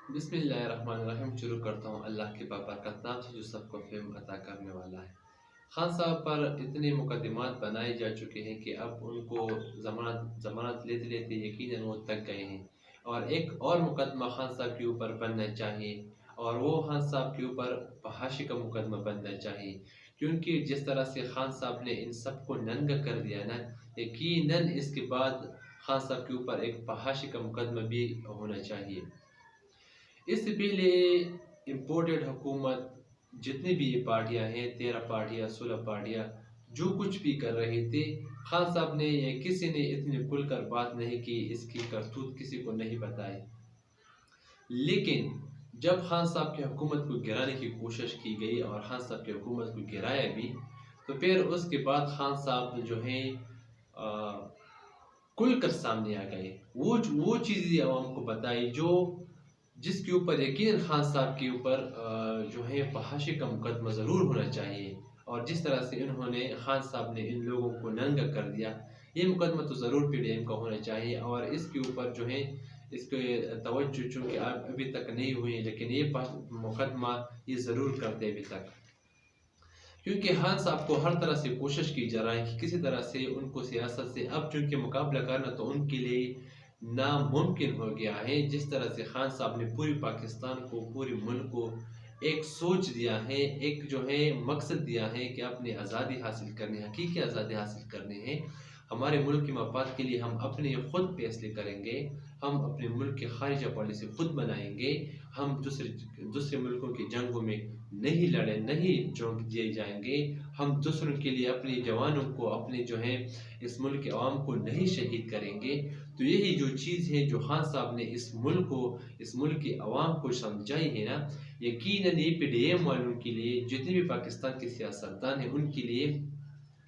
बिस्मिल्लाहिर्रहमानिर्रहीम। शुरू करता हूँ अल्लाह के बाबरकत नाम से जो सबको फेम अता करने वाला है। खान साहब पर इतने मुकदमात बनाए जा चुके हैं कि अब उनको ज़मानत ज़मानत लेते लेते यकीनन वो तक गए हैं और एक और मुकदमा खान साहब के ऊपर बनना चाहिए और वो खान साहब के ऊपर फहाशी का मुकदमा बनना चाहिए, क्योंकि जिस तरह से खान साहब ने इन सबको नंगा कर दिया ना, यकीनन इसके बाद खान साहब के ऊपर एक फहाशी का मुकदमा भी होना चाहिए। इससे पहले इम्पोर्टेड हुकूमत जितनी भी ये पार्टियां हैं, 13 पार्टियां 16 पार्टियां जो कुछ भी कर रहे थे, खान साहब ने या किसी ने इतनी खुलकर बात नहीं की, इसकी करतूत किसी को नहीं बताई। लेकिन जब खान साहब की हुकूमत को गिराने की कोशिश की गई और खान साहब की हुकूमत को गिराया भी, तो फिर उसके बाद खान साहब जो है खुलकर सामने आ गए। वो चीज़ें आवाम को बताई जो जिसके ऊपर यकीन खान साहब के ऊपर जो है फहाशी का मुकदमा ज़रूर होना चाहिए। और जिस तरह से इन्होंने खान साहब ने इन लोगों को नंगा कर दिया, ये मुकदमा तो ज़रूर पीडीएम का होना चाहिए और इसके ऊपर जो है इसके तवज्जो चूँकि अभी तक नहीं हुई, लेकिन ये मुकदमा ये ज़रूर करते अभी तक, क्योंकि खान साहब को हर तरह से कोशिश की जा रहा है कि किसी तरह से उनको सियासत से अब चूँकि मुकाबला करना तो उनके लिए नामुमकिन हो गया है। जिस तरह से खान साहब ने पूरी पाकिस्तान को, पूरे मुल्क को एक सोच दिया है, एक जो है मकसद दिया है कि अपनी आज़ादी हासिल करनी, हकीकी आज़ादी हासिल करनी है। हमारे मुल्क के मफाद के लिए हम अपने खुद फैसले करेंगे, हम अपने मुल्क की खारिजा पॉलिसी खुद बनाएंगे, हम दूसरे मुल्कों की जंगों में नहीं लड़े, नहीं झोंक दिए जाएंगे, हम दूसरों के लिए अपने जवानों को, अपने जो है इस मुल्क के अवाम को नहीं शहीद करेंगे। तो यही जो चीज़ है जो खान साहब ने इस मुल्क को, इस मुल्क के अवाम को समझाई है ना, यकीनन ये पीडीएम वालों के लिए, जितने भी पाकिस्तान के सियासतदान हैं उनके लिए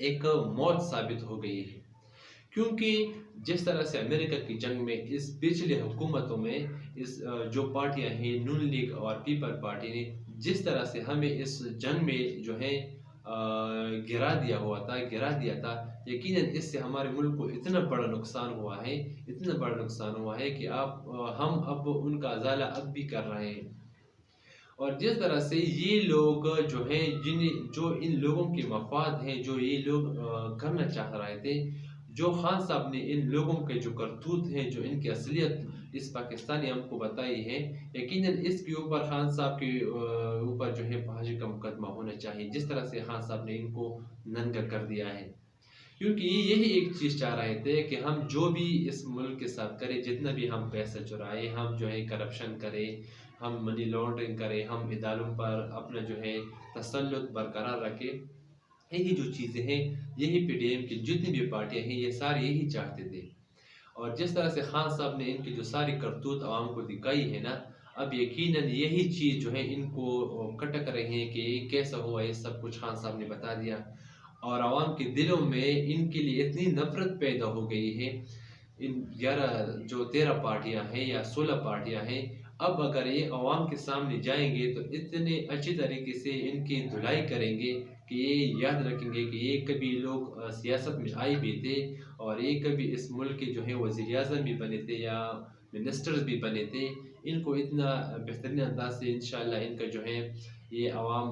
एक मौत साबित हो गई है। क्योंकि जिस तरह से अमेरिका की जंग में इस पिछले हुकूमतों में इस जो पार्टियां हैं नून लीग और पीपल पार्टी ने जिस तरह से हमें इस जंग में जो है गिरा दिया था, यकीनन इससे हमारे मुल्क को इतना बड़ा नुकसान हुआ है, इतना बड़ा नुकसान हुआ है कि हम अब उनका अजाला अब भी कर रहे हैं। और जिस तरह से ये लोग जो हैं जो इन लोगों के मफाद हैं, जो ये लोग करना चाह रहे थे, जो खान साहब ने इन लोगों के जो करतूत हैं, जो इनकी असलियत इस पाकिस्तानी हमको बताई है, यकीनन इसके ऊपर खान साहब के ऊपर जो है फांसी का मुकदमा होना चाहिए, जिस तरह से खान साहब ने इनको नंगा कर दिया है। क्योंकि यही एक चीज़ चाह रहे थे कि हम जो भी इस मुल्क के साथ करें, जितना भी हम पैसा चुराए, हम जो है करप्शन करें, हम मनी लॉन्ड्रिंग करें, हम इदारों पर अपना जो है तसल्लुत बरकरार रखें, यही जो चीज़ें हैं, यही पीडीएम की जितनी भी पार्टियां हैं ये सारे यही चाहते थे। और जिस तरह से खान साहब ने इनकी जो सारी करतूत आवाम को दिखाई है ना, अब यकीनन यही चीज़ जो है इनको खटक रही है कि ये कैसा हुआ, ये सब कुछ खान साहब ने बता दिया और आवाम के दिलों में इनके लिए इतनी नफरत पैदा हो गई है। इन 13 पार्टियां हैं या 16 पार्टियां हैं, अब अगर ये अवाम के सामने जाएंगे तो इतने अच्छी तरीके से इनकी धुलाई करेंगे कि ये याद रखेंगे कि ये कभी लोग सियासत में आए भी थे और ये कभी इस मुल्क के जो है वज़ीर आज़म भी बने थे या मिनिस्टर्स भी बने थे। इनको इतना बेहतरीन अंदाज से इंशाल्लाह इनका जो है ये अवाम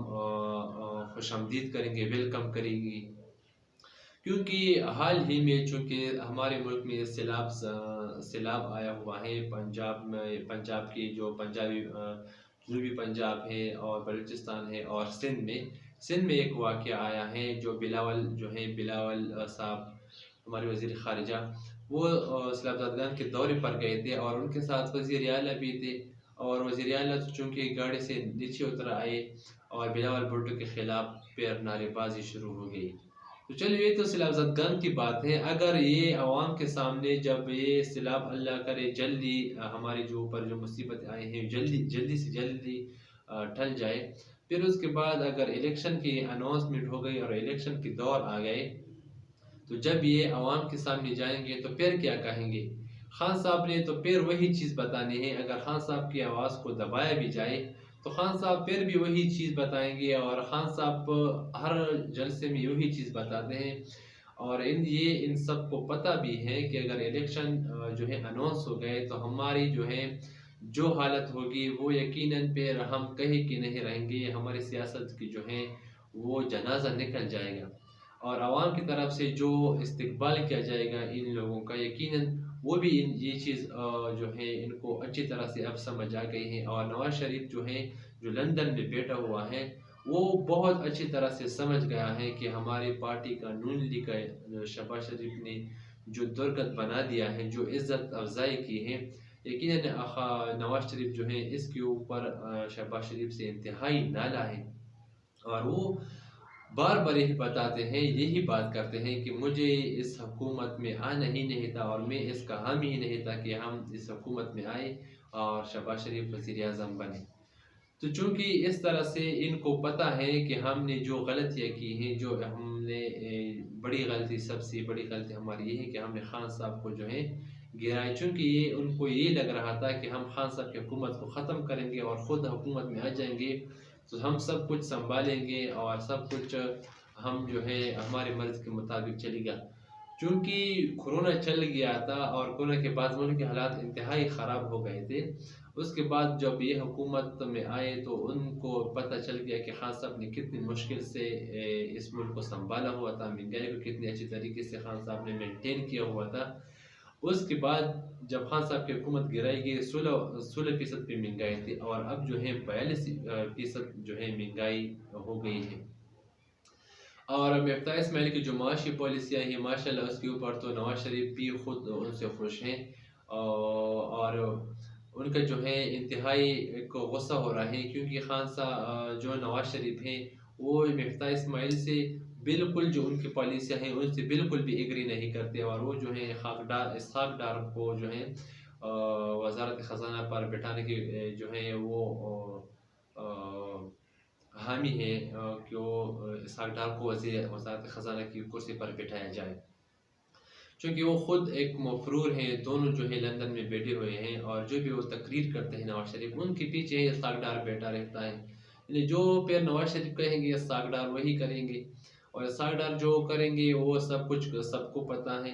खुशामदीद करेंगे, वेलकम करेंगी। क्योंकि हाल ही में चूँकि हमारे मुल्क में सैलाब आया हुआ है, पंजाब की जो जनूबी पंजाब है और बलूचिस्तान है और सिंध में एक वाक़या आया है, जो बिलावल साहब हमारे वज़ीर ख़ारिजा, वो सैलाब के दौरे पर गए थे और उनके साथ वज़ीर आला भी थे और वज़ीर आला चूँकि गाड़ी से नीचे उतर आए और बिलावल भुट्टो के ख़िलाफ़ फिर नारेबाजी शुरू हो गई। तो चलिए, ये तो सैलाब की बात है। अगर ये अवाम के सामने जब ये सैलाब अल्लाह करे जल्दी हमारे जो ऊपर जो मुसीबत आए हैं जल्दी से जल्दी टल जाए, फिर उसके बाद अगर इलेक्शन की अनाउंसमेंट हो गई और इलेक्शन के दौर आ गए, तो जब ये अवाम के सामने जाएंगे तो फिर क्या कहेंगे? खान साहब ने तो फिर वही चीज़ बतानी है। अगर खान साहब की आवाज़ को दबाया भी जाए तो खान साहब फिर भी वही चीज़ बताएंगे और खान साहब हर जलसे में वही चीज़ बताते हैं। और इन सब को पता भी है कि अगर इलेक्शन जो है अनाउंस हो गए तो हमारी जो है जो हालत होगी वो यकीनन फिर हम कहीं के नहीं रहेंगे, हमारी सियासत की जो है वो जनाजा निकल जाएगा। और आवाम की तरफ से जो इस्तकबाल किया जाएगा इन लोगों का, यकीनन वो भी इन ये चीज़ जो है इनको अच्छी तरह से अब समझ आ गई है। और नवाज शरीफ जो है, जो लंदन में बैठा हुआ है, वो बहुत अच्छी तरह से समझ गया है कि हमारी पार्टी का नून लीग का शहबाज शरीफ ने जो दुर्गत बना दिया है, जो इज़्ज़त अफजाई की है, यकीनन नवाज शरीफ जो है इसके ऊपर शहबाज शरीफ से इंतहाई नाला है। और वो बार बार यही बताते हैं, यही बात करते हैं कि मुझे इस हुकूमत में आना ही नहीं था और मैं इसका हामी ही नहीं था कि हम इस हुकूमत में आए और शहबाज शरीफ वज़ीर आज़म बने। तो चूँकि इस तरह से इनको पता है कि हमने जो गलतियाँ की हैं, जो हमने बड़ी गलती, सबसे बड़ी गलती हमारी ये है कि हमने खान साहब को जो है गिराया। चूँकि ये उनको ये लग रहा था कि हम खान साहब की हुकूमत को ख़त्म करेंगे और ख़ुद हुकूमत में आ जाएंगे तो हम सब कुछ संभालेंगे और सब कुछ हम जो है हमारे मर्ज़ के मुताबिक चलेगा। चूँकि कोरोना चल गया था और कोरोना के बाद मुल्क के हालात इंतहाई ख़राब हो गए थे। उसके बाद जब ये हुकूमत में आए तो उनको पता चल गया कि खान साहब ने कितनी मुश्किल से इस मुल्क को संभाला हुआ था, महंगाई को कितनी अच्छी तरीके से खान साहब ने मेंटेन किया हुआ था। उसके बाद जब खान साहब की हुकूमत गिराई गई, 16% पे महंगाई थी और अब जो है 42% जो है महंगाई हो गई है। और मिफ्ता इस्माइल की जो माशी पॉलिसियाँ हैं माशाल्लाह उसके ऊपर तो नवाज शरीफ भी खुद उनसे खुश हैं। और उनका जो है इंतहाई एक गुस्सा हो रहा है क्योंकि खान साहब जो नवाज शरीफ हैं वो मिफ्ता इस्माइल से बिल्कुल, जो उनकी पॉलिसियाँ हैं उनसे बिल्कुल भी एग्री नहीं करते और वो जो है इसहाक डार को जो है वज़ारत ख़ज़ाना पर बिठाने की जो है वो हामी है कि वो इसहाक डार को वज़ारत ख़ज़ाना की कुर्सी पर बिठाया जाए। चूँकि वो ख़ुद एक मफरूर हैं, दोनों जो है लंदन में बैठे हुए हैं और जो भी वो तकरीर करते हैं नवाज शरीफ उनके पीछे इसहाक डार बैठा रहता है। यानी जो फिर नवाज शरीफ कहेंगे इसहाक डार वही करेंगे और इसहाक डार जो करेंगे वो सब कुछ सबको पता है।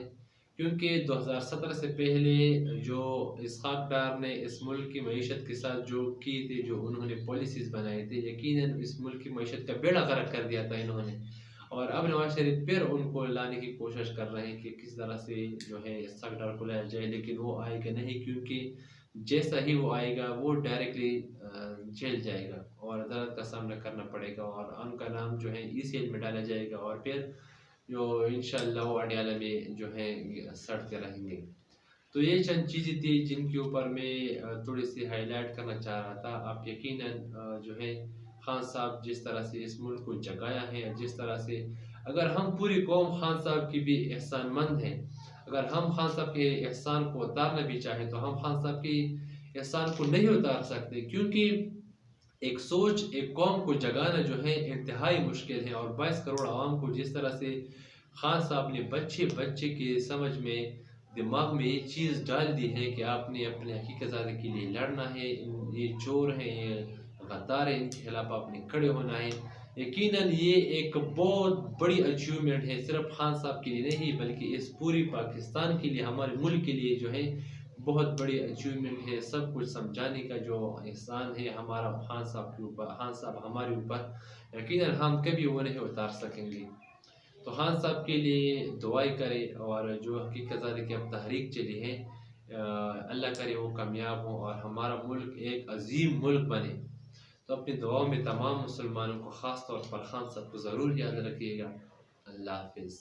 क्योंकि 2017 से पहले जो इसहाक डार ने इस मुल्क की मईशत के साथ जो की थी, जो उन्होंने पॉलिसीज़ बनाए थे, यकीनन इस मुल्क की मईशत का बेड़ा गर्क कर दिया था इन्होंने। और अब नवाज शरीफ फिर उनको लाने की कोशिश कर रहे हैं कि किस तरह से जो है इसहाक डार को लाया जाए, लेकिन वो आएगा नहीं क्योंकि जैसा ही वो आएगा वो डायरेक्टली जेल जाएगा और अदालत का सामना करना पड़ेगा और उनका नाम जो है ECL में डाला जाएगा और फिर जो इंशाअल्लाह वो अडयाला में जो है सड़ते रहेंगे। तो ये चंद चीज़ें थी जिनके ऊपर मैं थोड़ी सी हाईलाइट करना चाह रहा था। आप यकीनन जो है खान साहब जिस तरह से इस मुल्क को जगाया है, जिस तरह से अगर हम पूरी कौम खान साहब की भी एहसानमंद हैं, अगर हम खान साहब के एहसान को उतारना भी चाहें तो हम खान साहब की एहसान को नहीं उतार सकते क्योंकि एक सोच, एक कौम को जगाना जो है इंतहाई मुश्किल है। और 22 करोड़ आवाम को जिस तरह से खान साहब ने बच्चे बच्चे के समझ में, दिमाग में ये चीज़ डाल दी है कि आपने अपने हकीकत ज़ादे के लिए लड़ना है, ये चोर हैं, ये गद्दार हैं, इनके खिलाफ आपने खड़े होना है। यकीनन ये एक बहुत बड़ी अचीवमेंट है, सिर्फ खान साहब के लिए नहीं बल्कि इस पूरी पाकिस्तान के लिए, हमारे मुल्क के लिए जो है बहुत बड़ी अचीवमेंट है। सब कुछ समझाने का जो एहसान है हमारा खान साहब के ऊपर, खान साहब हमारे ऊपर, यकीनन हम कभी वो नहीं उतार सकेंगे। तो खान साहब के लिए दुआएं करें और जो हकीकत ज़ादे की अब तहरीक चली है अल्लाह करे वो कामयाब हो और हमारा मुल्क एक अजीम मुल्क बने। तो अपनी दुआओं में तमाम मुसलमानों को ख़ास तौर पर खान साहब को ज़रूर याद रखिएगा। अल्लाह हाफ़िज़।